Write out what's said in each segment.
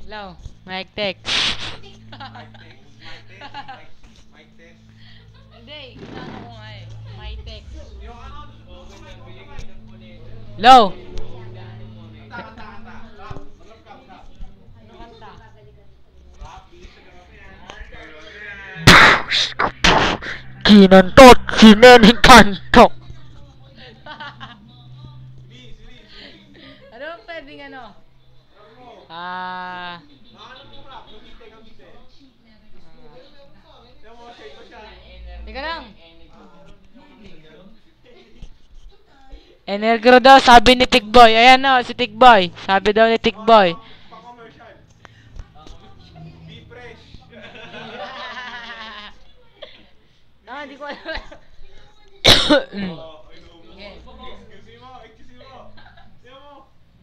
Hello, mic tech. Mic test. Hindi, inaano ko nga eh. Mic tech. Hello. Kinantot si Neneng Kanto. Ano ba pwedeng ano? Teka lang. Energro daw, sabi ni Tikboy. Ayan o, si Tikboy. Sabi daw ni Tikboy. Be fresh. Di ko alam.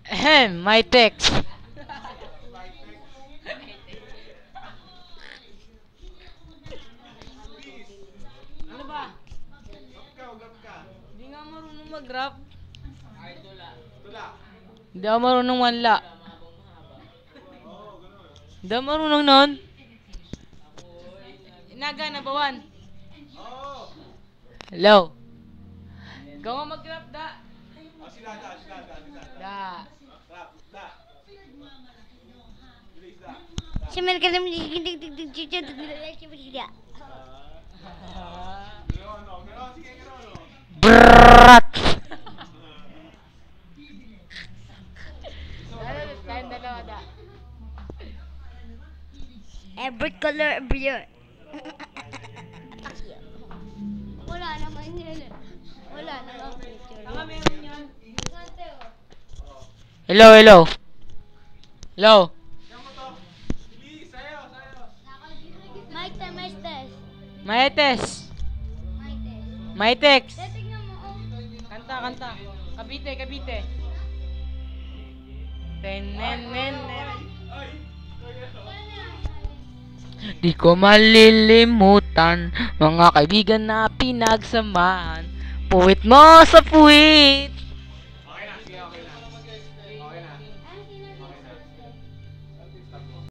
Ahem, my text. Ano ba? Hindi nga marunong mag-rap. Hindi ako marunong manla. Hindi ako marunong nun. Inaga na bawan. Hello. Ikaw nga mag-rap da. Da. Siya ka naman Brrrrat. Tayong dalawa da. every color every year. Wala naman yun. Wala naman picture. Meron yan. Hello, hello. Hello. Mic test, mic test. Maetes. Mic test. Maetex. Tingnan mo, oh. Kanta, kanta. Kabite, kabite. Tenenen. Di ko malilimutan mga kaibigan na pinagsamahan. Puwit mo sa puwit.